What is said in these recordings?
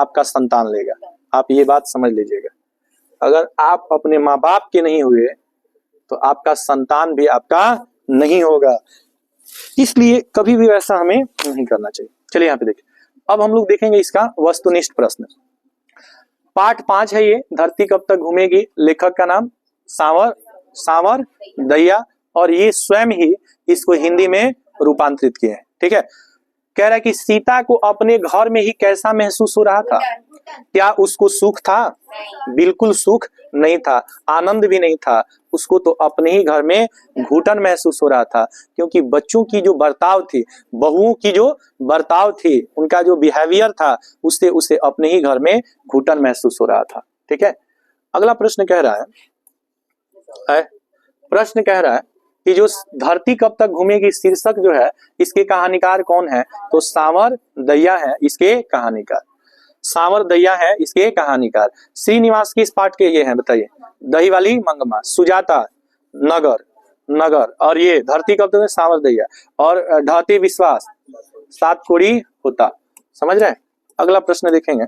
आपका संतान लेगा। आप ये बात समझ लीजिएगा, अगर आप अपने माँ बाप के नहीं हुए तो आपका संतान भी आपका नहीं होगा। इसलिए कभी भी वैसा हमें नहीं करना चाहिए। चलिए यहाँ पे देखिए, अब हम लोग देखेंगे इसका वस्तुनिष्ठ प्रश्न। पाठ 5 है ये, धरती कब तक घूमेगी। लेखक का नाम सांवर दैया, और ये स्वयं ही इसको हिंदी में रूपांतरित किए हैं। ठीक है, कह रहा है कि सीता को अपने घर में ही कैसा महसूस हो रहा था। क्या उसको सुख था? बिल्कुल सुख नहीं था, आनंद भी नहीं था। उसको तो अपने ही घर में घुटन महसूस हो रहा था, क्योंकि बच्चों की जो बर्ताव थी, बहुओं की जो बर्ताव थी, उनका जो बिहेवियर था, उससे उसे अपने ही घर में घुटन महसूस हो रहा था। ठीक है, अगला प्रश्न कह रहा है कि जो धरती कब तक घूमेगी शीर्षक जो है, इसके कहानीकार कौन है? तो सांवर दैया है इसके कहानीकार। सांवर दैया है इसके कहानीकार। श्रीनिवास किस पाठ के ये हैं बताइए? दही वाली मंगमा, सुजाता नगर, और ये धरती कब तक सांवर दैया, और ढाते विश्वास, सात कोड़ी होता। समझ रहे हैं? अगला प्रश्न देखेंगे।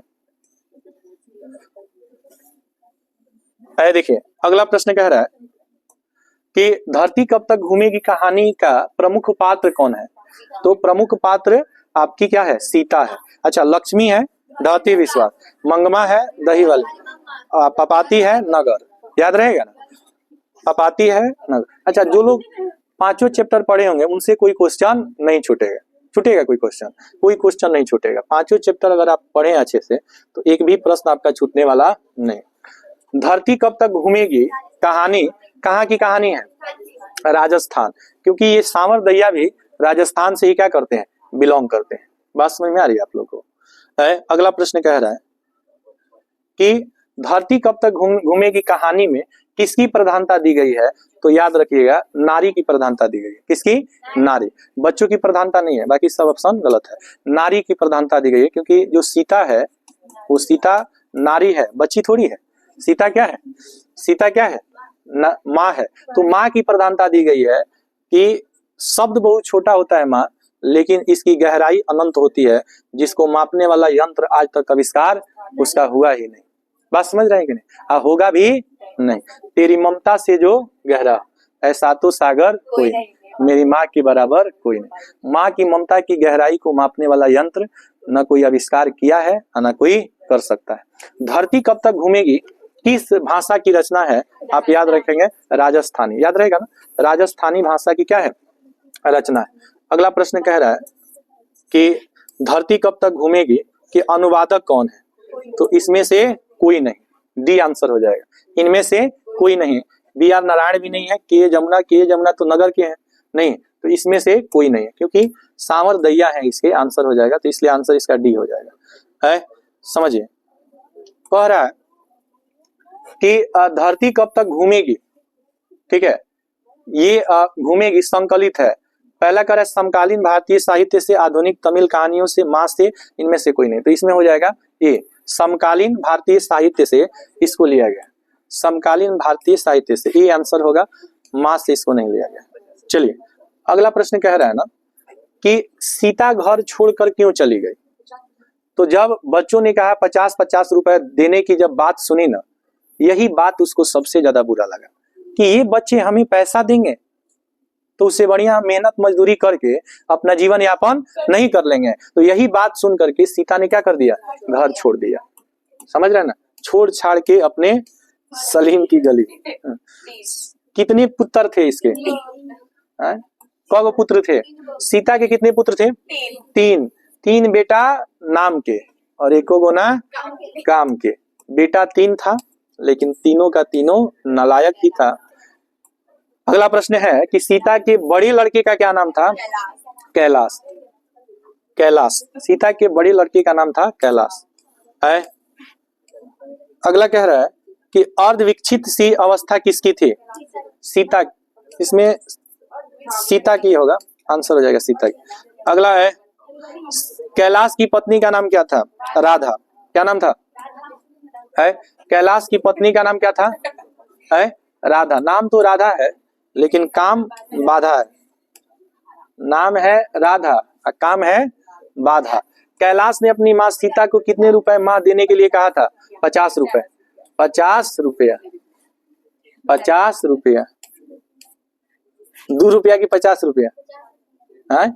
देखिए, अगला प्रश्न कह रहा है कि धरती कब तक घूमेगी कहानी का प्रमुख पात्र कौन है? तो प्रमुख पात्र आपकी क्या है? सीता है। अच्छा, लक्ष्मी है ढाती विश्वास, मंगमा है दही वाली, पपाती है नगर। याद रहेगा ना, पपाती है नगर। अच्छा, जो लोग 5 चैप्टर पढ़े होंगे उनसे कोई क्वेश्चन नहीं छूटेगा कोई क्वेश्चन नहीं छूटेगा। 5 चैप्टर अगर आप पढ़े अच्छे से तो एक भी प्रश्न आपका छूटने वाला नहीं। धरती कब तक घूमेगी कहानी कहाँ की कहानी है? राजस्थान, क्योंकि ये सांवर दैया भी राजस्थान से ही क्या करते हैं? बिलोंग करते हैं। बात समझ में आ रही है आप लोग को? अगला प्रश्न कह रहा है कि धरती कब तक घूमेगी कहानी में किसकी प्रधानता दी गई है? तो याद रखिएगा, नारी की प्रधानता दी गई है। किसकी? नारी। बच्चों की प्रधानता नहीं है, बाकी सब ऑप्शन गलत है। नारी की प्रधानता दी गई है, क्योंकि जो सीता है वो सीता नारी है, बच्ची थोड़ी है। सीता क्या है? माँ है। तो माँ की प्रधानता दी गई है कि शब्द बहुत छोटा होता है माँ, लेकिन इसकी गहराई अनंत होती है, जिसको मापने वाला यंत्र आज तक आविष्कार उसका हुआ ही नहीं। बात समझ रहे हैं कि नहीं? होगा भी नहीं। तेरी ममता से जो गहरा ऐसा तो सागर कोई नहीं, मेरी माँ के बराबर कोई नहीं। माँ की ममता की गहराई को मापने वाला यंत्र न कोई आविष्कार किया है, न कोई कर सकता है। धरती कब तक घूमेगी किस भाषा की रचना है? आप याद रखेंगे, राजस्थानी। याद रहेगा ना, राजस्थानी भाषा की क्या है? रचना है। अगला प्रश्न कह रहा है कि धरती कब तक घूमेगी कि अनुवादक कौन है? तो इसमें से कोई नहीं, डी आंसर हो जाएगा। इनमें से कोई नहीं, बी आर नारायण भी नहीं है, के जमुना तो नगर के हैं नहीं, तो इसमें से कोई नहीं है, क्योंकि सांवर दैया है इसके आंसर हो जाएगा। तो इसलिए आंसर इसका डी हो जाएगा। है समझिए, कह रहा है कि धरती कब तक घूमेगी। ठीक है, ये घूमेगी संकलित है। पहला कर समकालीन भारतीय साहित्य से आधुनिक तमिल कहानियों से, माँ से, इनमें से कोई नहीं। तो इसमें हो जाएगा ये समकालीन भारतीय साहित्य से, इसको लिया गया। समकालीन भारतीय साहित्य से ये आंसर होगा, माँ से इसको नहीं लिया गया। चलिए, अगला प्रश्न कह रहा है ना कि सीता घर छोड़कर क्यों चली गई। तो जब बच्चों ने कहा 50-50 रुपए देने की जब बात सुनी ना, यही बात उसको सबसे ज्यादा बुरा लगा कि ये बच्चे हमें पैसा देंगे तो उससे बढ़िया मेहनत मजदूरी करके अपना जीवन यापन नहीं कर लेंगे। तो यही बात सुन करके सीता ने क्या कर दिया? घर छोड़ दिया। समझ रहे ना, छोड़ छाड़ के अपने सलीम की गली। कितने पुत्र थे इसके? कौ पुत्र थे? सीता के कितने पुत्र थे? 3 बेटा नाम के और एको गोना काम के। बेटा 3 था, लेकिन तीनों का तीनों नालायक ही था। अगला प्रश्न है कि सीता के बड़े लड़के का क्या नाम था? कैलाश। सीता के बड़े लड़के का नाम था कैलाश। है अगला कह रहा है कि अर्धविकसित सी अवस्था किसकी थी? सीता। इसमें सीता की होगा, आंसर हो जाएगा सीता की। अगला है कैलाश की पत्नी का नाम क्या था? राधा। क्या नाम था? है कैलाश की पत्नी का नाम क्या था? है राधा। नाम तो राधा है, लेकिन काम बाधा है। नाम है राधा, काम है बाधा। कैलाश ने अपनी माँ सीता को कितने रुपए माँ देने के लिए कहा था? 50 रुपए। 50 रुपया, 50 रुपया, 2 रुपया की 50 रुपया, हाँ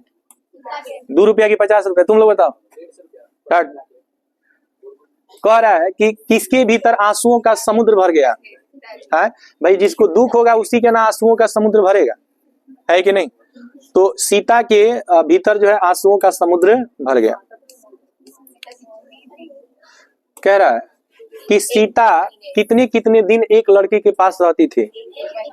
2 रुपया की 50 रुपया, तुम लोग बताओ। कह रहा है कि किसके भीतर आंसुओं का समुद्र भर गया है? भाई जिसको दुख होगा उसी के ना आंसुओं का समुद्र भरेगा, है कि नहीं? तो सीता के भीतर जो है आंसुओं का समुद्र भर गया। कह रहा है कि सीता कितने कितने दिन एक लड़के के पास रहती थी?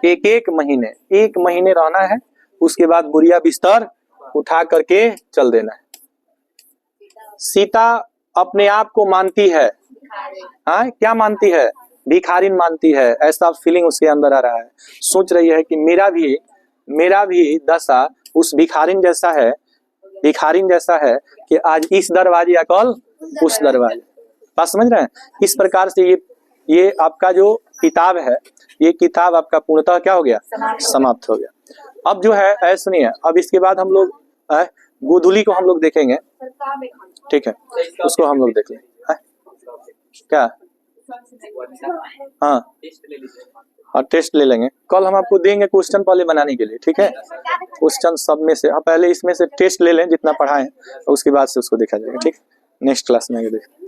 एक महीने। 1 महीने रहना है, उसके बाद बुरिया बिस्तर उठा करके चल देना है। सीता अपने आप को मानती है, हाँ क्या मानती है? भिखारिन मानती है। ऐसा फीलिंग उसके अंदर आ रहा है। सोच रही है कि मेरा भी दशा उस भिखारिन जैसा है, भिखारिन जैसा है कि आज इस दरवाजे या कल उस दरवाजे। बात समझ रहे हैं? इस प्रकार से ये आपका जो किताब है, ये किताब आपका पूर्णतः क्या हो गया? समाप्त हो गया। अब जो है सुनिए, अब इसके बाद हम लोग गोधुली को हम लोग देखेंगे, ठीक है? उसको हम लोग देख लेंगे। क्या? हाँ टेस्ट ले लेंगे। कल हम आपको देंगे क्वेश्चन पहले बनाने के लिए, ठीक है? क्वेश्चन सब में से पहले इसमें से टेस्ट ले लें जितना पढ़ाएं, उसके बाद से उसको देखा जाएगा, ठीक? नेक्स्ट क्लास में देखें।